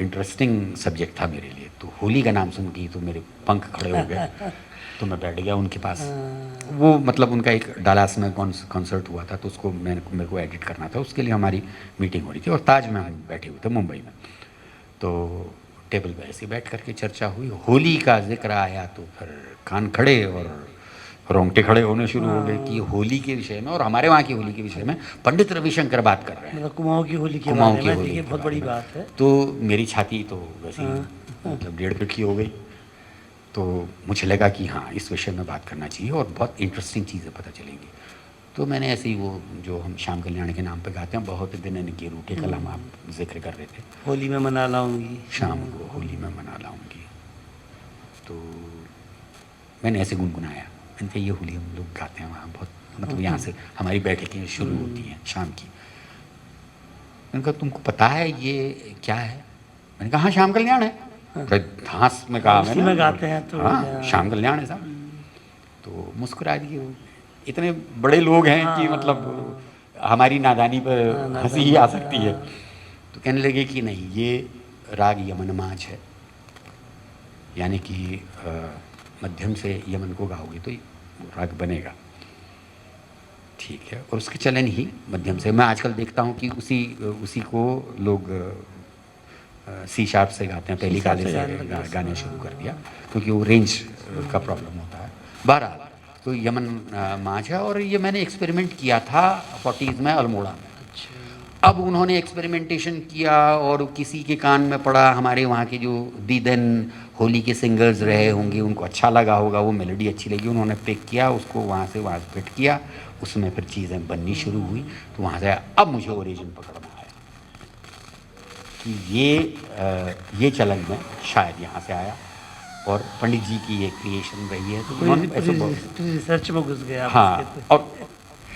इंटरेस्टिंग सब्जेक्ट था मेरे लिए। तो होली का नाम सुन के तो मेरे पंख खड़े हो गए। तो मैं बैठ गया उनके पास। वो मतलब उनका एक डालास में कॉन्सर्ट हुआ था, तो उसको मेरे को एडिट करना था, उसके लिए हमारी मीटिंग हो रही थी और ताज में हम बैठे हुए थे मुंबई में। तो टेबल पे ऐसे बैठ करके चर्चा हुई, होली का जिक्र आया तो फिर कान खड़े और रोंगटे खड़े होने शुरू हो गए कि होली के विषय में और हमारे वहाँ की होली के विषय में पंडित रविशंकर बात कर रहे हैं। मतलब कुमाऊँ की होली के कुमाऊँ बारे की में, होली ये के बहुत बारे बड़ी में। बात है। तो मेरी छाती तो वैसे ही मतलब 1.5 फीट की हो गई। तो मुझे लगा कि हाँ, इस विषय में बात करना चाहिए और बहुत इंटरेस्टिंग चीज़ें पता चलेंगी। तो मैंने ऐसे ही वो जो हम श्याम कल्याण के नाम पे गाते हैं, बहुत दिन इनके रूठे कलम आप जिक्र कर रहे थे, होली में मना लाऊंगी शाम को होली में मना लाऊंगी, तो मैंने ऐसे गुनगुनाया। मैंने कहा ये होली हम लोग गाते हैं वहाँ बहुत, मतलब यहाँ से हमारी बैठकें शुरू होती हैं शाम की। मैंने कहा तुमको पता है ये क्या है? मैंने कहा हाँ, श्याम कल्याण है। धांस में कहा उसी मैंने, में गाते हैं तो हाँ श्याम कल्याण है साहब। तो मुस्कुरा दिए वो। इतने बड़े लोग हैं कि मतलब हमारी नादानी पर हंसी ही आ सकती है। तो कहने लगे कि नहीं, ये राग यमन माझ है, यानी कि मध्यम से यमन को गाओगे तो राग बनेगा। ठीक है, और उसके चलन ही मध्यम से। मैं आजकल देखता हूँ कि उसी को लोग सी शार्प से गाते हैं, पहली काले से गाने शुरू कर दिया, क्योंकि वो रेंज का प्रॉब्लम होता है। बहरहाल तो यमन माझ है, और ये मैंने एक्सपेरिमेंट किया था 40s में अल्मोड़ा में। अब उन्होंने एक्सपेरिमेंटेशन किया और किसी के कान में पड़ा, हमारे वहाँ के जो दीदन होली के सिंगर्स रहे होंगे उनको अच्छा लगा होगा, वो मेलोडी अच्छी लगी, उन्होंने पिक किया उसको, वहाँ से फिट किया, उसमें फिर चीज़ें बननी शुरू हुई। तो वहाँ से अब मुझे ओरिजिन पकड़ना है कि ये चलन में शायद यहाँ से आया और पंडित जी की ये क्रिएशन रही है। तो उन्होंने ऐसे रिसर्च में घुस गया। हाँ, और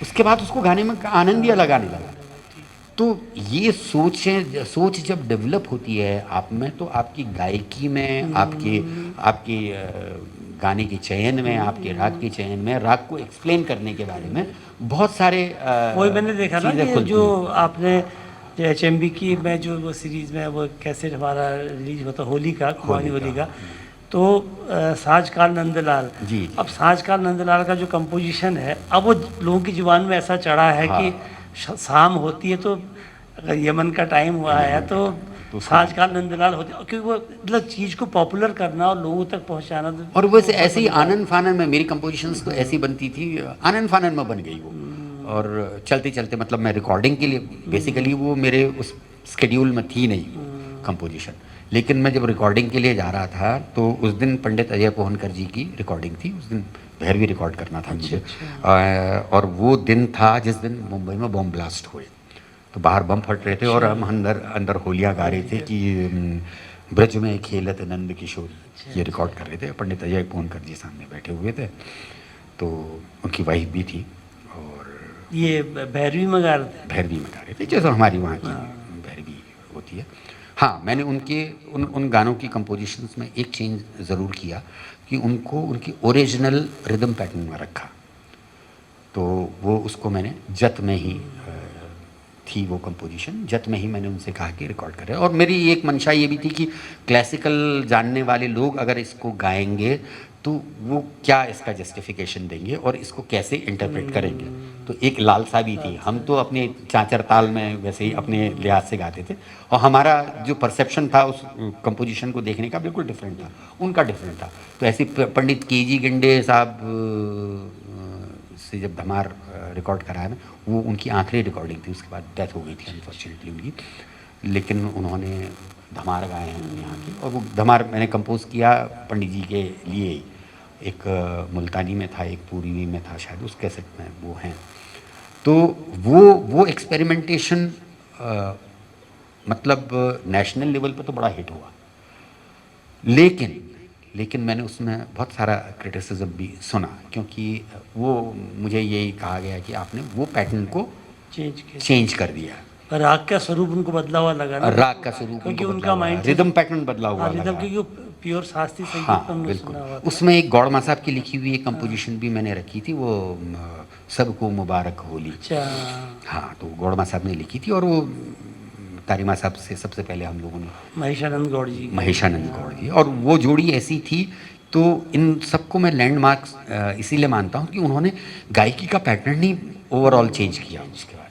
उसके बाद उसको गाने में आनंद ही अलग आने लगा। तो ये सोच जब डेवलप होती है आप में, तो आपकी गायकी में, आपके गाने के चयन में, आपके राग के चयन में, राग को एक्सप्लेन करने के बारे में बहुत सारे वही मैंने देखा ना कि जो आपने जो HMB की मैं जो वो सीरीज़ में वो कैसेट हमारा रिलीज होता होली का, कुमाऊनी होली का, तो साजकाल नंदलाल। जी। अब साजकाल नंदलाल का जो कंपोजिशन है, अब वो लोगों की जुबान में ऐसा चढ़ा है हाँ। कि शाम होती है तो अगर यमन का टाइम हुआ है तो साजकाल नंदलाल होती है, क्योंकि वो मतलब चीज़ को पॉपुलर करना और लोगों तक पहुंचाना। तो और वैसे ऐसे ही आनन फानन में मेरी कंपोजिशंस तो ऐसी बनती थी, आनन फानन में बन गई वो। और चलते चलते मतलब मैं रिकॉर्डिंग के लिए बेसिकली वो मेरे उस स्केड्यूल में थी नहीं कंपोजिशन, लेकिन मैं जब रिकॉर्डिंग के लिए जा रहा था तो उस दिन पंडित अजय पोहनकर जी की रिकॉर्डिंग थी, उस दिन भैरवी रिकॉर्ड करना था मुझे। और वो दिन था जिस दिन मुंबई में बम ब्लास्ट हुए, तो बाहर बम फट रहे थे और हम अंदर अंदर होलियाँ गा रहे थे कि ब्रज में खेलत नंद किशोरी, ये रिकॉर्ड कर रहे थे। पंडित अजय पोहनकर जी सामने बैठे हुए थे, तो उनकी वाइफ भी थी और ये भैरवी में गा रहे थे। भैरवी में गा रहे थे, जैसे हमारी वहाँ की भैरवी होती है। हाँ, मैंने उनके उन गानों की कंपोजिशंस में एक चेंज ज़रूर किया कि उनको उनकी ओरिजिनल रिदम पैटर्न में रखा, तो वो उसको मैंने जत में ही थी वो कंपोजिशन, जत में ही मैंने उनसे कहा कि रिकॉर्ड करें। और मेरी एक मंशा ये भी थी कि क्लासिकल जानने वाले लोग अगर इसको गाएंगे तो वो क्या इसका जस्टिफिकेशन देंगे और इसको कैसे इंटरप्रेट करेंगे, तो एक लालसा भी थी। हम तो अपने चाचर ताल में वैसे ही अपने लिहाज से गाते थे और हमारा जो परसेप्शन था उस कंपोजिशन को देखने का बिल्कुल डिफरेंट था, उनका डिफरेंट था। तो ऐसे पंडित KG गिंडे साहब से जब धमार रिकॉर्ड कराया ना, वो उनकी आखिरी रिकॉर्डिंग थी, उसके बाद डेथ हो गई थी अनफॉर्चुनेटली उनकी, लेकिन उन्होंने धमार गाए हैं यहाँ के। और वो धमार मैंने कंपोज किया पंडित जी के लिए ही, एक मुल्तानी में था, एक पूर्वी में था शायद, उस कैसेट में वो हैं। तो वो एक्सपेरिमेंटेशन मतलब नेशनल लेवल पे तो बड़ा हिट हुआ, लेकिन मैंने उसमें बहुत सारा क्रिटिसिज्म भी सुना, क्योंकि वो मुझे यही कहा गया कि आपने वो पैटर्न को चेंज कर दिया। पर राग का स्वरूप उनको बदला हुआ लगा ना, राग का स्वरूप क्योंकि उनको उनका माइंड रिदम पैटर्न बदला हुआ रिदम, लगा। क्योंकि वो प्योर शास्त्रीय संगीत हाँ पर हमने बिल्कुल। सुना हुआ था। उसमें एक गौड़मा साहब की लिखी हुई एक कंपोजिशन भी मैंने रखी थी, वो सबको मुबारक होली। अच्छा। हाँ, तो गौड़मा साहब ने लिखी थी और वो तारिमा साहब से सबसे पहले हम लोगों ने महेशानंद गौड़ जी। महेशानंद गौड़ जी, और वो जोड़ी ऐसी थी। तो इन सबको मैं लैंडमार्क्स इसीलिए मानता हूँ कि उन्होंने गायकी का पैटर्न ही ओवरऑल चेंज किया उसके बारे में।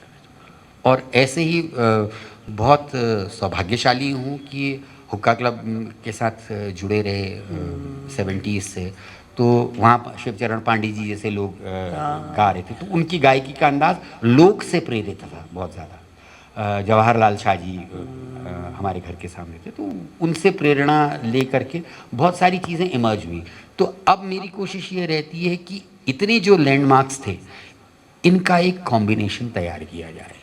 और ऐसे ही बहुत सौभाग्यशाली हूँ कि हुक्का क्लब के साथ जुड़े रहे 70s से, तो वहाँ शिवचरण पांडे जी जैसे लोग गा रहे थे, तो उनकी गायकी का अंदाज लोक से प्रेरित था बहुत ज़्यादा। जवाहरलाल शाह जी हमारे घर के सामने थे, तो उनसे प्रेरणा ले करके बहुत सारी चीज़ें इमर्ज हुई। तो अब मेरी कोशिश ये रहती है कि इतने जो लैंडमार्क्स थे इनका एक कॉम्बिनेशन तैयार किया जाए,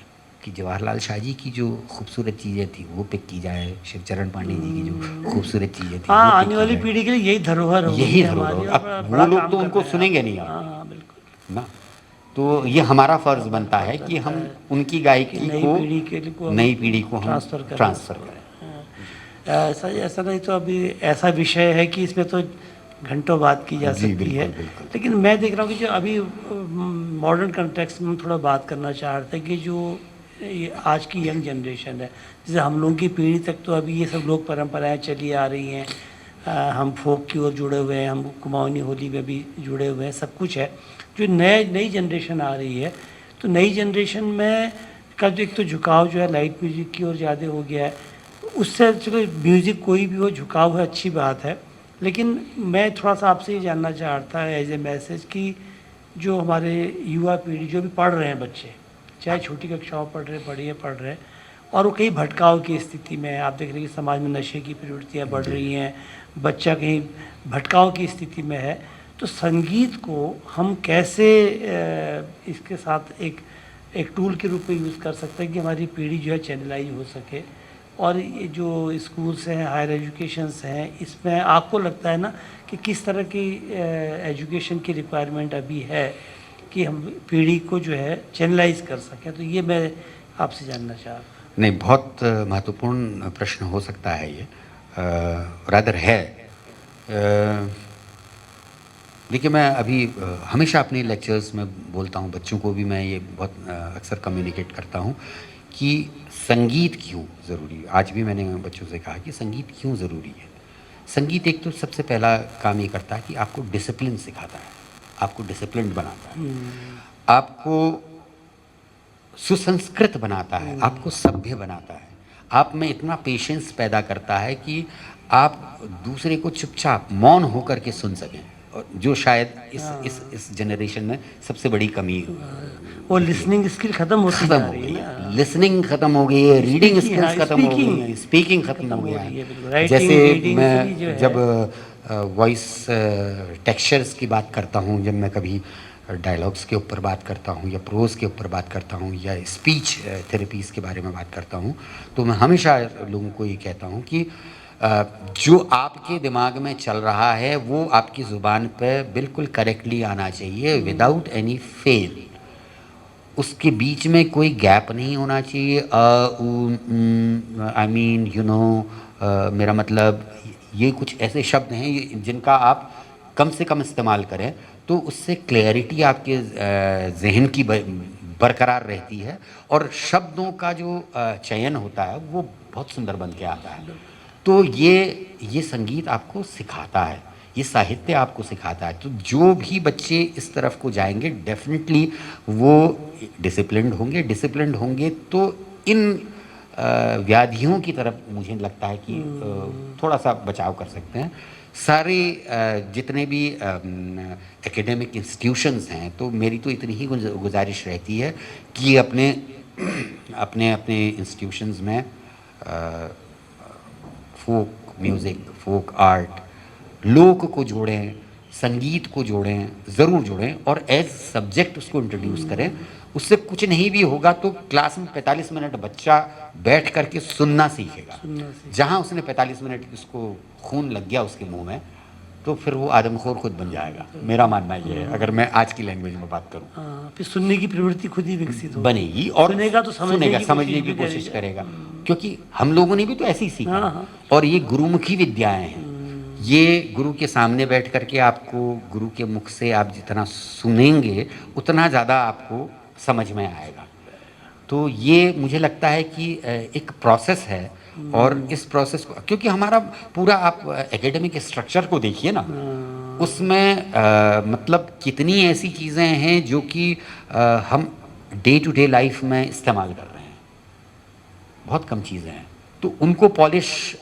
कि जवाहरलाल शाह जी की जो खूबसूरत चीज़ें थी वो पिक की जाए, शिवचरण पांडे जी की जो खूबसूरत चीज़ें थी हाँ, आने वाली पीढ़ी के लिए यही धरोहर होगी, यही धरोहर। अब वो लोग तो उनको सुनेंगे नहीं हाँ बिल्कुल ना, तो ये हमारा फर्ज बनता है कि हम उनकी गायकी को नई पीढ़ी को हम ट्रांसफ़र करें। ऐसा नहीं तो अभी ऐसा विषय है कि इसमें तो घंटों बात की जा सकती है, लेकिन मैं देख रहा हूँ कि जो अभी मॉडर्न कंटेक्स्ट में थोड़ा बात करना चाह रहे थे कि जो आज की यंग जनरेशन है, जैसे हम लोगों की पीढ़ी तक तो अभी ये सब लोक परंपराएं चली आ रही हैं, हम फोक की ओर जुड़े हुए हैं, हम कुमाऊनी होली में भी जुड़े हुए हैं, सब कुछ है। जो नई जनरेशन आ रही है, तो नई जनरेशन में का जो एक तो झुकाव जो है लाइट म्यूज़िक की ओर ज़्यादा हो गया है, उससे चलो म्यूज़िक कोई भी हो झुकाव है, अच्छी बात है, लेकिन मैं थोड़ा सा आपसे ये जानना चाहता है एज ए मैसेज कि जो हमारे युवा पीढ़ी जो भी पढ़ रहे हैं बच्चे, चाहे छोटी कक्षाओं पढ़ रहे हैं और वो कहीं भटकाव की स्थिति में है, आप देख रहे हैं कि समाज में नशे की प्रवृत्तियाँ बढ़ रही हैं, बच्चा कहीं भटकाव की स्थिति में है, तो संगीत को हम कैसे इसके साथ एक टूल के रूप में यूज़ कर सकते हैं कि हमारी पीढ़ी जो है चैनलाइज हो सके। और ये जो स्कूल्स हैं, हायर एजुकेशंस हैं, इसमें आपको लगता है ना कि किस तरह की एजुकेशन की रिक्वायरमेंट अभी है कि हम पीढ़ी को जो है चैनलाइज कर सकें, तो ये मैं आपसे जानना चाह रहा हूँ। नहीं, बहुत महत्वपूर्ण प्रश्न हो सकता है ये, रादर है। देखिए, मैं अभी हमेशा अपने लेक्चर्स में बोलता हूँ, बच्चों को भी मैं ये बहुत अक्सर कम्युनिकेट करता हूँ कि संगीत क्यों ज़रूरी है। आज भी मैंने बच्चों से कहा कि संगीत क्यों ज़रूरी है। संगीत एक तो सबसे पहला काम ये करता है कि आपको डिसिप्लिन सिखाता है, आपको डिसिप्लिन्ड बनाता है, आपको सुसंस्कृत बनाता है, आपको सभ्य बनाता है, आप में इतना पेशेंस पैदा करता है कि आप दूसरे को चुपचाप मौन होकर के सुन सकें, और जो शायद इस जनरेशन में सबसे बड़ी कमी वो लिसनिंग स्किल खत्म होती खत्म जा हो रही गई है है। ना। लिसनिंग खत्म हो गई है, रीडिंग Speaking, स्किल्स हाँ, खत्म हो गई speaking है, स्पीकिंग खत्म खत्म हो हो गया रही है, बिल्कुल। है। Writing, जैसे reading सभी जो मैं है। जब वॉइस टेक्सचर्स की बात करता हूँ, जब मैं कभी डायलॉग्स के ऊपर बात करता हूँ या प्रोज के ऊपर बात करता हूँ या स्पीच थेरेपीज़ के बारे में बात करता हूँ, तो मैं हमेशा लोगों को ये कहता हूँ कि जो आपके दिमाग में चल रहा है वो आपकी ज़ुबान पे बिल्कुल करेक्टली आना चाहिए, विदाउट एनी फेल। उसके बीच में कोई गैप नहीं होना चाहिए। आई मीन यू नो, मेरा मतलब, ये कुछ ऐसे शब्द हैं जिनका आप कम से कम इस्तेमाल करें तो उससे क्लैरिटी आपके जहन की बरकरार रहती है, और शब्दों का जो चयन होता है वो बहुत सुंदर बन के आता है। तो ये संगीत आपको सिखाता है, ये साहित्य आपको सिखाता है। तो जो भी बच्चे इस तरफ को जाएंगे डेफिनेटली वो डिसिप्लिन्ड होंगे तो इन व्याधियों की तरफ मुझे लगता है कि थोड़ा सा बचाव कर सकते हैं। सारे जितने भी एकेडमिक इंस्टीट्यूशंस हैं, तो मेरी तो इतनी ही गुजारिश रहती है कि अपने अपने अपने इंस्टीट्यूशंस में फोक म्यूज़िक, फोक आर्ट, लोक को जोड़ें, संगीत को जोड़ें, ज़रूर जोड़ें, और एज सब्जेक्ट उसको इंट्रोड्यूस करें। उससे कुछ नहीं भी होगा तो क्लास में 45 मिनट बच्चा बैठ करके सुनना सीखेगा। जहाँ उसने 45 मिनट उसको खून लग गया उसके मुंह में, तो फिर वो आदमखोर खुद बन जाएगा। मेरा मानना ये है, अगर मैं आज की लैंग्वेज में बात करूँ। हाँ, फिर सुनने की प्रवृत्ति खुद ही विकसित होगी। बनेगी और सुनेगा तो समझने की कोशिश करेगा, क्योंकि हम लोगों ने भी तो ऐसे ही सीखा। और ये गुरुमुखी विद्याएं हैं। ये गुरु के सामने बैठ करके आपको, गुरु के मुख से आप जितना सुनेंगे उतना ज़्यादा आपको समझ में आएगा। तो ये मुझे लगता है कि एक प्रोसेस है, और इस प्रोसेस को, क्योंकि हमारा पूरा आप एकेडमिक स्ट्रक्चर को देखिए ना, उसमें मतलब कितनी ऐसी चीज़ें हैं जो कि हम डे टू डे लाइफ में इस्तेमाल कर रहे हैं, बहुत कम चीज़ें हैं। तो उनको पॉलिश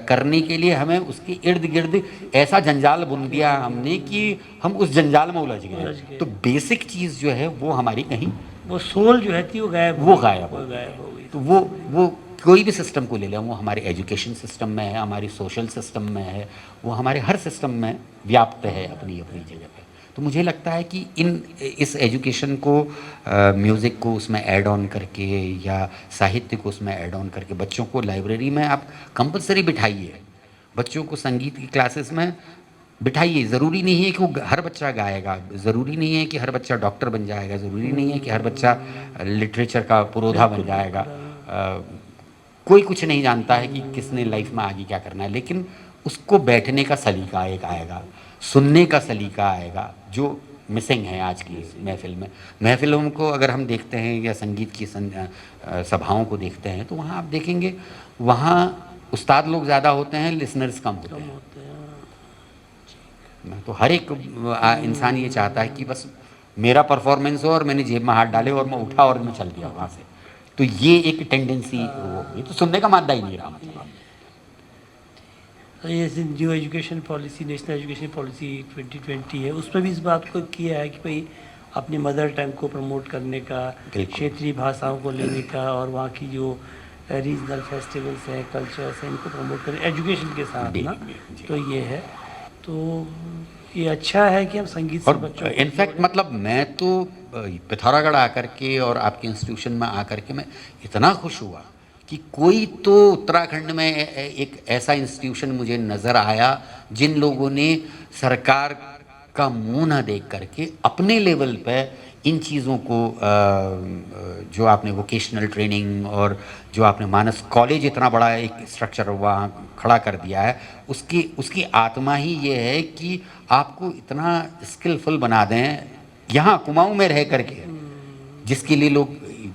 करने के लिए हमें उसके इर्द गिर्द ऐसा जंजाल बुन दिया हमने कि हम उस जंजाल में उलझ गए। तो बेसिक चीज़ जो है वो हमारी कहीं, वो सोल जो है थी वो गायब वो हो गई। तो वो कोई भी सिस्टम को ले लें, वो हमारे एजुकेशन सिस्टम में है, हमारी सोशल सिस्टम में है, वो हमारे हर सिस्टम में व्याप्त है अपनी अपनी जगह पे। तो मुझे लगता है कि इस एजुकेशन को, म्यूज़िक को उसमें ऐड ऑन करके या साहित्य को उसमें ऐड ऑन करके बच्चों को लाइब्रेरी में आप कंपलसरी बिठाइए, बच्चों को संगीत की क्लासेस में बिठाइए। ज़रूरी नहीं है कि वो हर बच्चा गाएगा, ज़रूरी नहीं है कि हर बच्चा डॉक्टर बन जाएगा, ज़रूरी नहीं है कि हर बच्चा लिटरेचर का पुरोधा बन जाएगा। कोई कुछ नहीं जानता है कि किसने लाइफ में आगे क्या करना है, लेकिन उसको बैठने का सलीका एक आएगा, सुनने का सलीका आएगा, जो मिसिंग है आज की महफिल में। महफिलों को अगर हम देखते हैं या संगीत की सभाओं को देखते हैं, तो वहाँ आप देखेंगे वहाँ उस्ताद लोग ज़्यादा होते हैं, लिसनर्स कम होते हैं। तो हर एक इंसान ये चाहता है कि बस मेरा परफॉर्मेंस हो और मैंने जेब में हाथ डाले और मैं उठा और मैं चल दिया वहाँ से। तो ये एक टेंडेंसी हो गई, तो सुनने का मादा ही नहीं रहा मतलब। ये new education policy, national education policy 2020 है, उसमें भी इस बात को किया है कि भाई अपनी मदर टंग को प्रमोट करने का, क्षेत्रीय भाषाओं को लेने का, और वहाँ की जो रीजनल फेस्टिवल्स हैं, कल्चर्स हैं, इनको प्रमोट करें एजुकेशन के साथ ना। तो ये है, तो ये अच्छा है कि हम संगीत से बच्चों, इनफैक्ट मतलब मैं तो पिथौरागढ़ आकर के और आपके इंस्टीट्यूशन में आकर के मैं इतना खुश हुआ कि कोई तो उत्तराखंड में एक ऐसा इंस्टीट्यूशन मुझे नज़र आया जिन लोगों ने सरकार का मुंह ना देख करके अपने लेवल पे इन चीज़ों को, जो आपने वोकेशनल ट्रेनिंग और जो आपने मानस कॉलेज इतना बड़ा एक स्ट्रक्चर वहाँ खड़ा कर दिया है, उसकी आत्मा ही ये है कि आपको इतना स्किलफुल बना दें यहाँ कुमाऊँ में रह करके, जिसके लिए लोग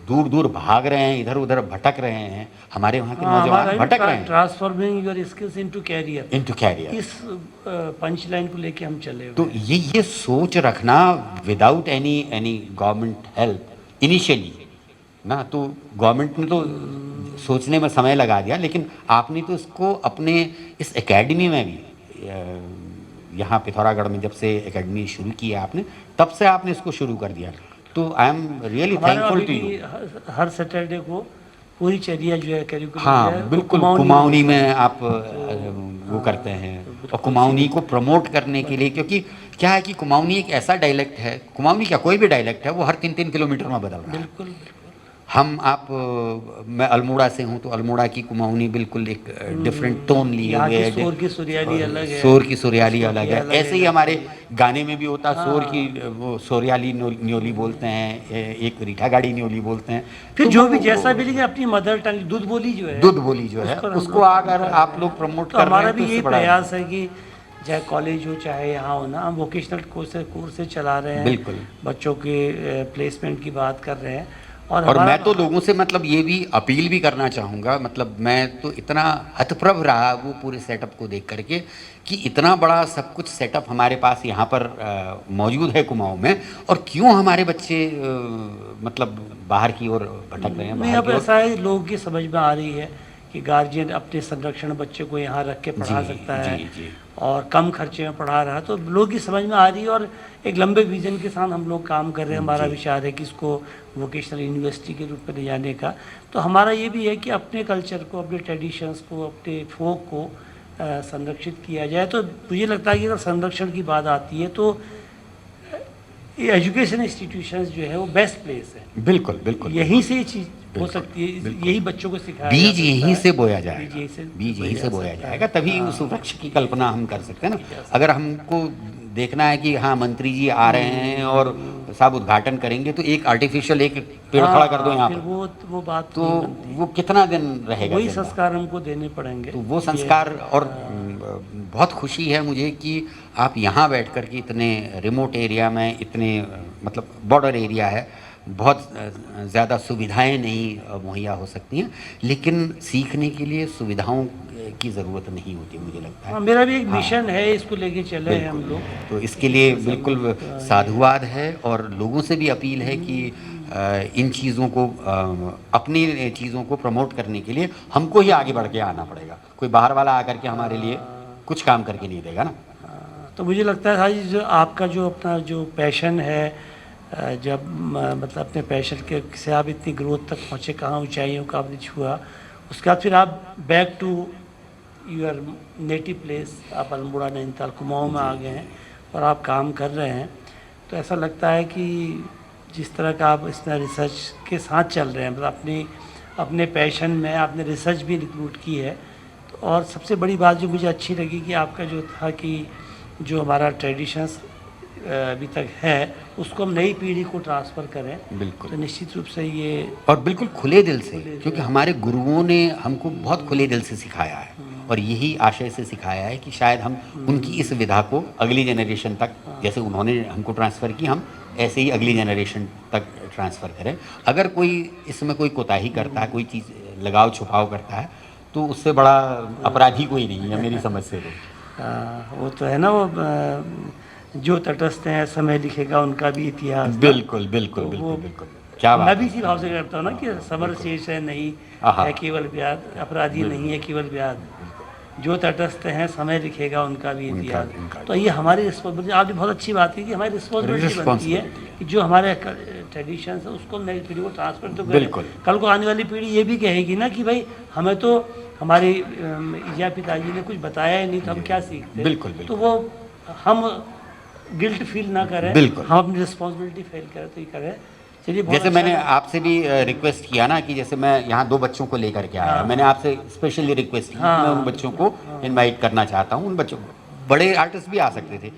दूर दूर भाग रहे हैं, इधर उधर भटक रहे हैं, हमारे वहाँ के नौजवान भटक रहे हैं transforming your skills into career, into career. इस पंच लाइन को लेके हम चले हुए तो ये सोच रखना without any government help initially ना, तो गवर्नमेंट ने तो सोचने में समय लगा दिया, लेकिन आपने तो इसको अपने इस एकेडमी में भी यहाँ पिथौरागढ़ में जब से एकेडमी शुरू की है आपने, तब से आपने इसको शुरू कर दिया। तो I am really thankful to you. हर सैटरडे को पूरी चर्या जो है करिकुलम हाँ बिल्कुल, कुमाऊनी में आप वो करते हैं, और कुमाऊनी को प्रमोट करने के लिए, क्योंकि क्या है कि कुमाऊनी एक ऐसा डायलेक्ट है, कुमाऊनी क्या कोई भी डायलेक्ट है, वो हर 3-3 किलोमीटर में बदल रहा है। बिल्कुल हम आप मैं अल्मोड़ा से हूँ, तो अल्मोड़ा की कुमाऊनी बिल्कुल एक डिफरेंट टोन लिए हुए है, शोर की सुरियाली अलग है, शोर की सुरियाली अलग है। ऐसे ही हमारे गाने में भी होता है, शोर की वो सुरियाली न्योली बोलते हैं, एक रीठा गाड़ी न्योली बोलते हैं। फिर जो भी जैसा भी, लेकिन अपनी मदर टंग दूध बोली जो है, दूध बोली जो है, उसको अगर आप लोग प्रमोट कर रहे हैं, हमारा भी यही प्रयास है कि चाहे कॉलेज हो चाहे यहाँ हो ना, हम वोकेशनल कोर्सेज चला रहे हैं, बिल्कुल बच्चों के प्लेसमेंट की बात कर रहे हैं। और मैं तो लोगों से मतलब ये भी अपील भी करना चाहूँगा, मतलब मैं तो इतना हतप्रभ रहा वो पूरे सेटअप को देख करके कि इतना बड़ा सब कुछ सेटअप हमारे पास यहाँ पर मौजूद है कुमाऊँ में, और क्यों हमारे बच्चे मतलब बाहर की ओर भटक रहे हैं। नहीं, अब ऐसा है, लोगों की समझ में आ रही है कि गार्जियन अपने संरक्षण बच्चे को यहाँ रख के पढ़ा सकता है, जी। और कम खर्चे में पढ़ा रहा है, तो लोगों की समझ में आ रही है, और एक लंबे विजन के साथ हम लोग काम कर रहे हैं। हमारा विचार है कि इसको वोकेशनल यूनिवर्सिटी के रूप में ले जाने का। तो हमारा ये भी है कि अपने कल्चर को, अपने ट्रेडिशंस को, अपने फोक को संरक्षित किया जाए। तो मुझे लगता है कि अगर संरक्षण की बात आती है तो ये एजुकेशन इंस्टीट्यूशंस जो है वो बेस्ट प्लेस है। बिल्कुल बिल्कुल, यहीं से ये चीज़ हो सकती है, यही बच्चों को सिखाया, बीज यहीं से बोया जाएगा, बीज यहीं से बोया जाएगा, तभी उस वृक्ष की कल्पना हम कर सकते हैं ना। अगर हमको देखना है कि हाँ मंत्री जी आ रहे हैं और साहब उद्घाटन करेंगे, तो एक आर्टिफिशियल एक पेड़ खड़ा कर दो यहाँ पर, वो बात तो वो कितना दिन रहेगा, वही संस्कार हमको देने पड़ेंगे। तो वो संस्कार, और बहुत खुशी है मुझे कि आप यहाँ बैठ कर के इतने रिमोट एरिया में, इतने मतलब बॉर्डर एरिया है, बहुत ज़्यादा सुविधाएं नहीं मुहैया हो सकती हैं, लेकिन सीखने के लिए सुविधाओं की ज़रूरत नहीं होती, मुझे लगता है। मेरा भी एक मिशन है, इसको लेके चले हैं हम लोग, तो इसके लिए बिल्कुल साधुवाद है, और लोगों से भी अपील है कि इन चीज़ों को, अपनी चीज़ों को प्रमोट करने के लिए हमको ही आगे बढ़ के आना पड़ेगा, कोई बाहर वाला आकर के हमारे लिए कुछ काम करके नहीं देगा ना। तो मुझे लगता है हाजी, जो आपका जो अपना जो पैशन है, जब मतलब अपने पैशन के से आप इतनी ग्रोथ तक पहुँचे, कहाँ ऊंचाइयों का आपने छुआ, उसके बाद फिर आप back to your native place, आप अल्मोड़ा नैनीताल कुमाऊँ में आ गए हैं और आप काम कर रहे हैं। तो ऐसा लगता है कि जिस तरह का आप इसमें रिसर्च के साथ चल रहे हैं, मतलब अपने पैशन में आपने रिसर्च भी इंक्लूड की है। तो और सबसे बड़ी बात जो मुझे अच्छी लगी कि आपका जो था कि जो हमारा ट्रेडिशंस अभी तक है उसको हम नई पीढ़ी को ट्रांसफ़र करें। बिल्कुल, तो निश्चित रूप से ये, और बिल्कुल खुले दिल से, क्योंकि हमारे गुरुओं ने हमको बहुत खुले दिल से सिखाया है, और यही आशय से सिखाया है कि शायद हम उनकी इस विधा को अगली जनरेशन तक, जैसे उन्होंने हमको ट्रांसफ़र की, हम ऐसे ही अगली जनरेशन तक ट्रांसफ़र करें। अगर कोई इसमें कोई कोताही करता है, कोई चीज़ लगाव छुपाव करता है, तो उससे बड़ा अपराधी कोई नहीं है मेरी समझ से। वो तो है ना, वो जो तटस्थ हैं समय लिखेगा उनका भी इतिहास। बिल्कुल बिल्कुल बिल्कुल बिल्कुल, क्या बात। मैं भी इसी भाव से करता हूँ ना कि समर शेष है नहीं है केवल व्याध, अपराधी नहीं है केवल व्याध, जो तटस्थ हैं समय लिखेगा उनका भी इतिहास। तो ये हमारी रिस्पॉन्सिबिलिटी, आपने बहुत अच्छी बात की कि हमारी रिस्पॉन्सिबिलिटी बनती है कि जो हमारे ट्रेडिशन है उसको नई पीढ़ी को ट्रांसफर तो करें। कल को आने वाली पीढ़ी ये भी कहेगी ना कि भाई हमें तो हमारे या पिताजी ने कुछ बताया ही नहीं, तो हम क्या सीखते। बिल्कुल, तो वो हम गिल्ट फील ना करें, हम अपनी रिस्पॉन्सिबिलिटी फेल करें तो ये करें। चलिए, जैसे मैंने आपसे भी रिक्वेस्ट किया ना कि जैसे मैं यहाँ 2 बच्चों को लेकर के आया, मैंने आपसे स्पेशली रिक्वेस्ट की, मैं उन बच्चों को इनवाइट करना चाहता हूँ। उन बच्चों, बड़े आर्टिस्ट भी आ सकते थे,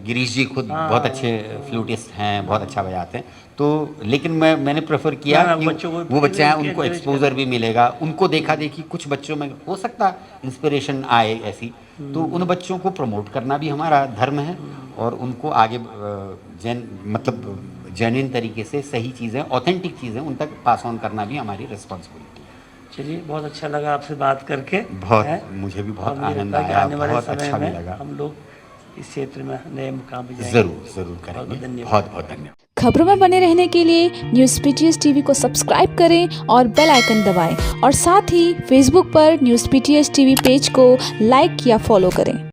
गिरीश जी खुद बहुत अच्छे फ्लूटिस्ट हैं, बहुत अच्छा बजाते हैं, तो लेकिन मैंने प्रेफर किया कि वो बच्चे हैं, उनको एक्सपोजर भी मिलेगा, उनको देखा देखी कुछ बच्चों में हो सकता है इंस्पिरेशन आए ऐसी, तो उन बच्चों को प्रमोट करना भी हमारा धर्म है, और उनको आगे मतलब जेन्युइन तरीके से सही चीज़ें, ऑथेंटिक चीज़ें उन तक पास ऑन करना भी हमारी रिस्पॉन्सिबिलिटी है। चलिए, बहुत अच्छा लगा आपसे बात करके। बहुत, हैं? मुझे भी और बहुत मुझे आनंद लगता है कि आया, आने वाले बहुत समय अच्छा भी में लगा। हम लोग इस क्षेत्र में नए मुकाम पे जाएंगे। ज़रूर बहुत करेंगे। बहुत धन्यवाद। बहुत बहुत धन्यवाद। खबरों में बने रहने के लिए न्यूज़ पीटीएस टीवी को सब्सक्राइब करें और बेल आइकन दबाएं और साथ ही फेसबुक पर न्यूज़ पीटीएस टीवी पेज को लाइक या फॉलो करें।